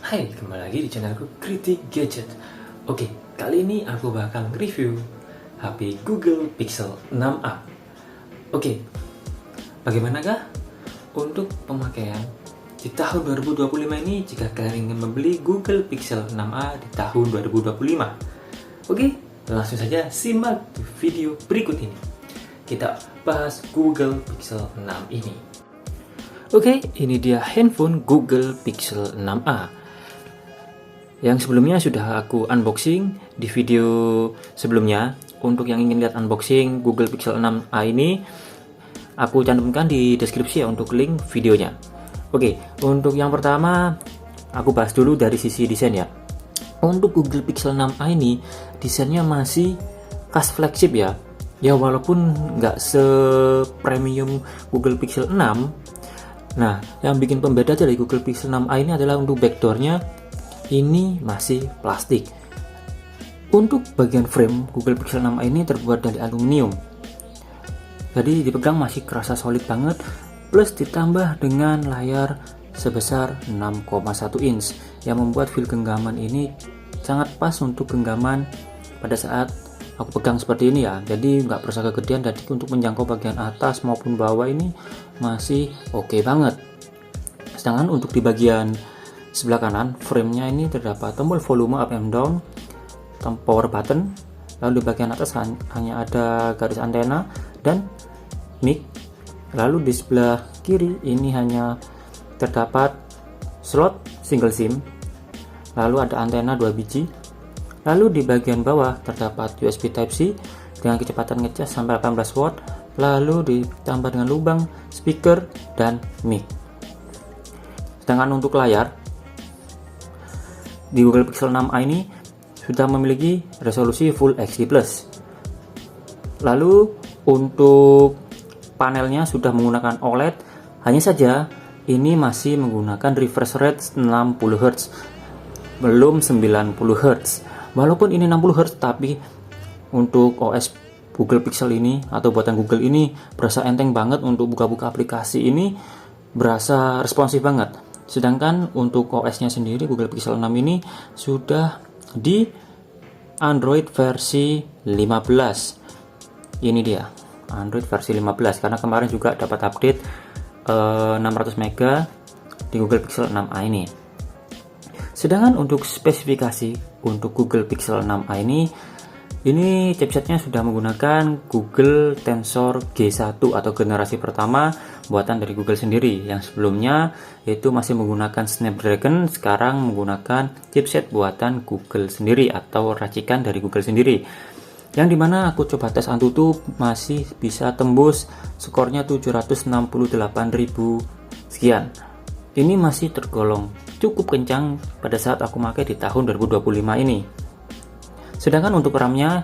Hai, kembali lagi di channelku Kritik Gadget. Oke, kali ini aku bakal review HP Google Pixel 6a. Oke, bagaimanakah untuk pemakaian di tahun 2025 ini jika kalian ingin membeli Google Pixel 6a di tahun 2025? Oke, langsung saja simak video berikut ini. Kita bahas Google Pixel 6 ini. Oke, ini dia handphone Google Pixel 6a. Yang sebelumnya sudah aku unboxing di video sebelumnya. Untuk yang ingin lihat unboxing Google Pixel 6a ini, aku cantumkan di deskripsi ya untuk link videonya. Oke, untuk yang pertama aku bahas dulu dari sisi desain ya. Untuk Google Pixel 6a ini desainnya masih khas flagship ya. Ya walaupun nggak se-premium Google Pixel 6. Nah, yang bikin pembeda dari Google Pixel 6a ini adalah untuk backdoornya ini masih plastik. Untuk bagian frame Google Pixel 6a ini terbuat dari aluminium, jadi dipegang masih kerasa solid banget, plus ditambah dengan layar sebesar 6,1 inch yang membuat feel genggaman ini sangat pas untuk genggaman pada saat aku pegang seperti ini ya. Jadi nggak berasa kegedean, jadi untuk menjangkau bagian atas maupun bawah ini masih oke banget. Sedangkan untuk di bagian sebelah kanan framenya ini terdapat tombol volume up and down, power button, lalu di bagian atas hanya ada garis antena dan mic. Lalu di sebelah kiri ini hanya terdapat slot single SIM, lalu ada antena 2 biji. Lalu di bagian bawah terdapat USB Type-C dengan kecepatan ngecas sampai 18 watt, lalu ditambah dengan lubang speaker dan mic. Sedangkan untuk layar di Google Pixel 6a ini sudah memiliki resolusi Full HD+. Lalu untuk panelnya sudah menggunakan OLED, hanya saja ini masih menggunakan refresh rate 60 Hz, belum 90 Hz. Walaupun ini 60 Hz, tapi untuk OS Google Pixel ini atau buatan Google ini berasa enteng banget. Untuk buka-buka aplikasi ini berasa responsif banget. Sedangkan untuk OS-nya sendiri Google Pixel 6 ini sudah di Android versi 15. Ini dia Android versi 15, karena kemarin juga dapat update 600 MB di Google Pixel 6a ini. Sedangkan untuk spesifikasi untuk Google Pixel 6a ini chipsetnya sudah menggunakan Google Tensor G1 atau generasi pertama buatan dari Google sendiri. Yang sebelumnya itu masih menggunakan Snapdragon, sekarang menggunakan chipset buatan Google sendiri atau racikan dari Google sendiri. Yang dimana aku coba tes AnTuTu masih bisa tembus skornya 768.000 sekian. Ini masih tergolong cukup kencang pada saat aku pakai di tahun 2025 ini. Sedangkan untuk RAM-nya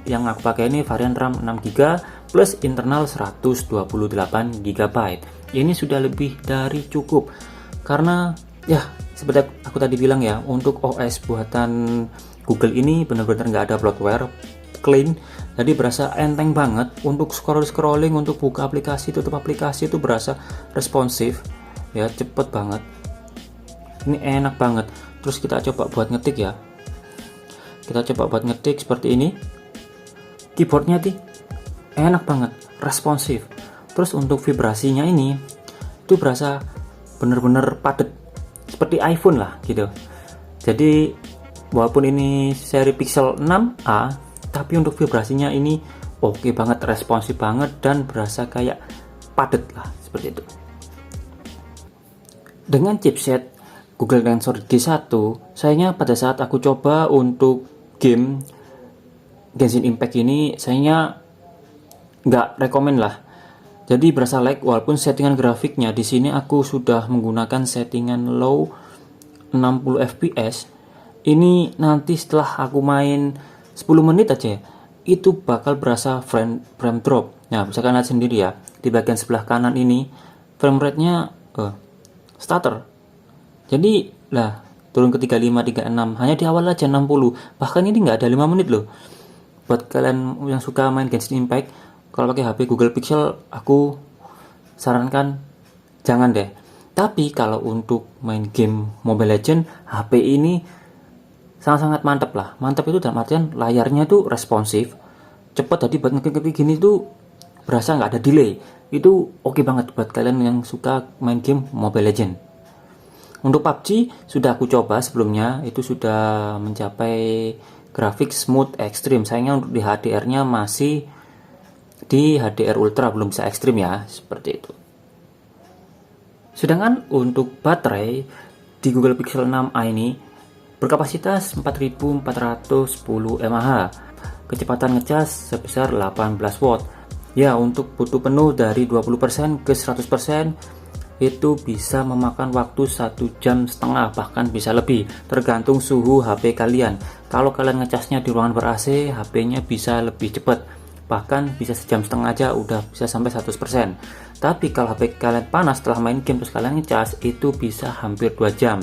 yang aku pakai ini varian RAM 6GB plus internal 128GB. Ini sudah lebih dari cukup, karena ya seperti aku tadi bilang ya, untuk OS buatan Google ini benar-benar nggak ada bloatware, clean, jadi berasa enteng banget. Untuk scrolling, untuk buka aplikasi, tutup aplikasi itu berasa responsif ya, cepet banget. Ini enak banget. Terus kita coba buat ngetik ya. Kita coba buat ngetik seperti ini. Keyboardnya enak banget, responsif. Terus untuk vibrasinya ini itu berasa bener-bener padat, seperti iPhone lah gitu. Jadi walaupun ini seri Pixel 6a, tapi untuk vibrasinya ini oke banget, responsif banget, dan berasa kayak padat lah, seperti itu. Dengan chipset Google Tensor G1, sayangnya pada saat aku coba untuk game Genshin Impact ini, sayangnya nggak rekomen lah. Jadi berasa lag, walaupun settingan grafiknya di sini aku sudah menggunakan settingan low 60 fps. Ini nanti setelah aku main 10 menit aja, itu bakal berasa frame drop. Nah, bisa kalian lihat sendiri ya, di bagian sebelah kanan ini frame rate-nya stutter. Jadi lah turun ke 35, 36, hanya di awal aja 60. Bahkan ini nggak ada 5 menit loh. Buat kalian yang suka main Genshin Impact, kalau pakai HP Google Pixel, aku sarankan jangan deh. Tapi kalau untuk main game Mobile Legends, HP ini sangat-sangat mantap lah. Mantap itu dalam artian layarnya tuh responsif, cepat. Tadi buat ngeklik gini tuh berasa nggak ada delay. Itu oke banget buat kalian yang suka main game Mobile Legends. Untuk PUBG sudah aku coba sebelumnya, itu sudah mencapai grafik smooth ekstrim. Sayangnya untuk di HDR-nya masih di HDR Ultra, belum bisa ekstrim ya, seperti itu. Sedangkan untuk baterai di Google Pixel 6a ini berkapasitas 4410 mAh, kecepatan ngecas sebesar 18 watt. Ya, untuk butuh penuh dari 20% ke 100% itu bisa memakan waktu 1,5 jam, bahkan bisa lebih, tergantung suhu HP kalian. Kalau kalian ngecasnya di ruangan ber-AC, HP-nya bisa lebih cepat, bahkan bisa 1,5 jam aja udah bisa sampai 100%. Tapi kalau HP kalian panas setelah main game terus kalian ngecas, itu bisa hampir 2 jam.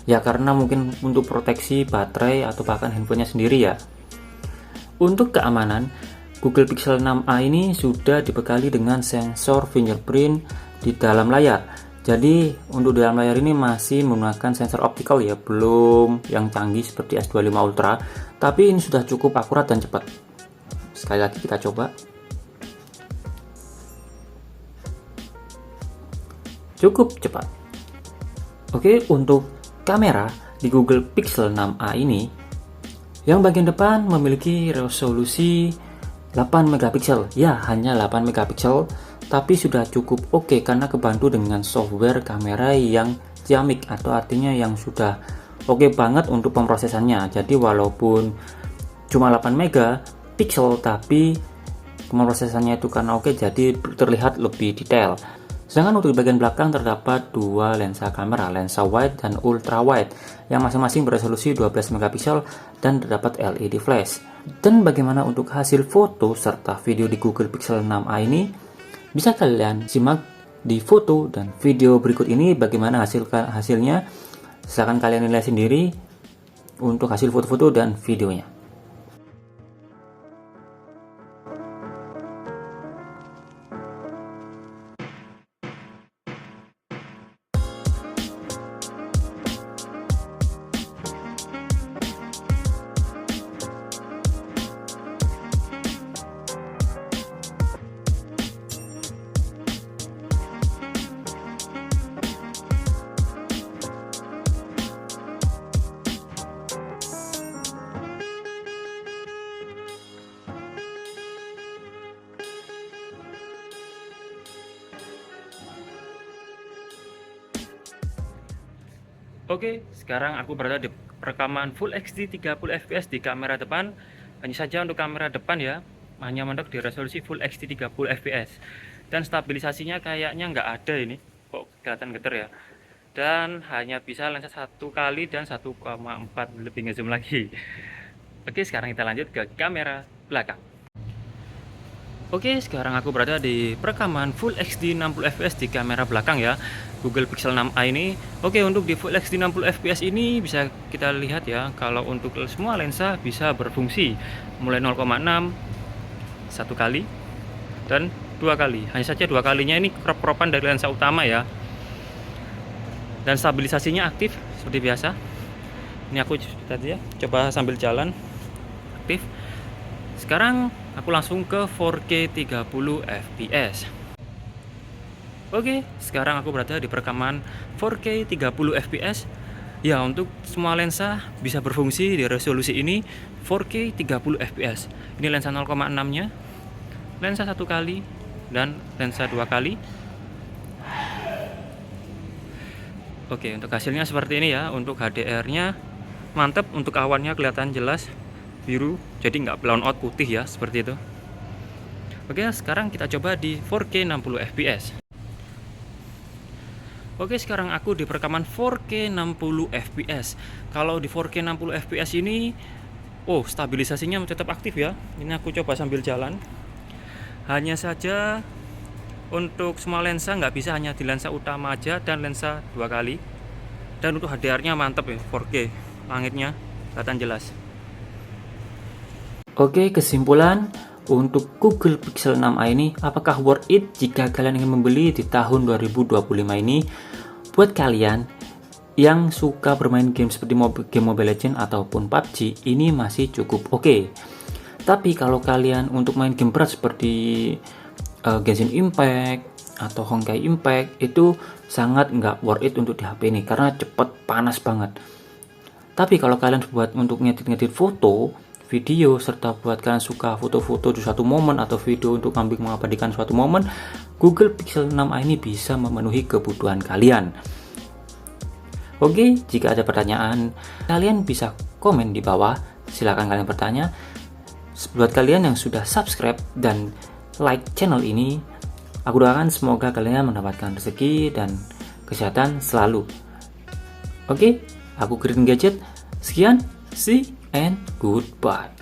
Ya karena mungkin untuk proteksi baterai atau bahkan handphonenya sendiri ya. Untuk keamanan, Google Pixel 6a ini sudah dibekali dengan sensor fingerprint di dalam layar. Jadi untuk dalam layar ini masih menggunakan sensor optical ya, belum yang canggih seperti S25 Ultra, tapi ini sudah cukup akurat dan cepat. Sekali lagi kita coba. Cukup cepat. Oke, untuk kamera di Google Pixel 6a ini, yang bagian depan memiliki resolusi 8 megapiksel. Ya, hanya 8 megapiksel, tapi sudah cukup oke karena kebantu dengan software kamera yang ciamik, atau artinya yang sudah oke banget untuk pemrosesannya. Jadi walaupun cuma 8 megapiksel, tapi pemrosesannya itu karena oke, jadi terlihat lebih detail. Sedangkan untuk di bagian belakang terdapat dua lensa kamera, lensa wide dan ultra wide, yang masing-masing beresolusi 12 megapiksel dan terdapat LED flash. Dan bagaimana untuk hasil foto serta video di Google Pixel 6a ini, bisa kalian simak di foto dan video berikut ini bagaimana hasilnya. Silahkan kalian nilai sendiri untuk hasil foto-foto dan videonya. Oke, sekarang aku berada di rekaman Full HD 30 fps di kamera depan. Hanya saja untuk kamera depan ya, hanya mentok di resolusi Full HD 30 fps. Dan stabilisasinya kayaknya nggak ada ini, kok kelihatan getar ya. Dan hanya bisa lensa 1 kali dan 1,4, lebih ngezoom lagi. Oke, sekarang kita lanjut ke kamera belakang. Oke, sekarang aku berada di perekaman Full HD 60 fps di kamera belakang ya, Google Pixel 6a ini. Oke, untuk di Full HD 60 fps ini bisa kita lihat ya, kalau untuk semua lensa bisa berfungsi, mulai 0,6, 1 kali, dan 2 kali. Hanya saja 2 kalinya ini crop-cropan dari lensa utama ya. Dan stabilisasinya aktif seperti biasa. Ini aku tadi ya, coba sambil jalan, aktif. Sekarang aku langsung ke 4K 30 fps. Oke, sekarang aku berada di perekaman 4K 30 fps. Ya, untuk semua lensa bisa berfungsi di resolusi ini 4K 30 fps. Ini lensa 0,6-nya, lensa 1 kali, dan lensa 2 kali. Oke, untuk hasilnya seperti ini ya. Untuk HDR-nya mantap, untuk awannya kelihatan jelas biru, jadi nggak blown out putih ya, seperti itu. Oke, sekarang kita coba di 4K 60 fps. Oke, sekarang aku di perekaman 4K 60 fps. Kalau di 4K 60 fps ini, stabilisasinya tetap aktif ya. Ini aku coba sambil jalan. Hanya saja untuk semua lensa nggak bisa, hanya di lensa utama aja dan lensa 2 kali. Dan untuk HDR-nya mantap ya, 4K, langitnya kelihatan jelas. Oke, kesimpulan untuk Google Pixel 6a ini, apakah worth it jika kalian ingin membeli di tahun 2025 ini? buat kalian yang suka bermain game seperti game Mobile Legends ataupun PUBG, ini masih cukup oke. Tapi kalau kalian untuk main game berat seperti Genshin Impact atau Honkai Impact, itu sangat nggak worth it untuk di HP ini karena cepet panas banget. Tapi kalau kalian buat untuk ngedit foto, video, serta buat kalian suka foto-foto di suatu momen atau video untuk mengabadikan suatu momen, Google Pixel 6a ini bisa memenuhi kebutuhan kalian. Oke, jika ada pertanyaan, kalian bisa komen di bawah. Silahkan kalian bertanya. Buat kalian yang sudah subscribe dan like channel ini, aku doakan semoga kalian mendapatkan rezeki dan kesehatan selalu. Oke, aku Green Gadget. Sekian, see and goodbye.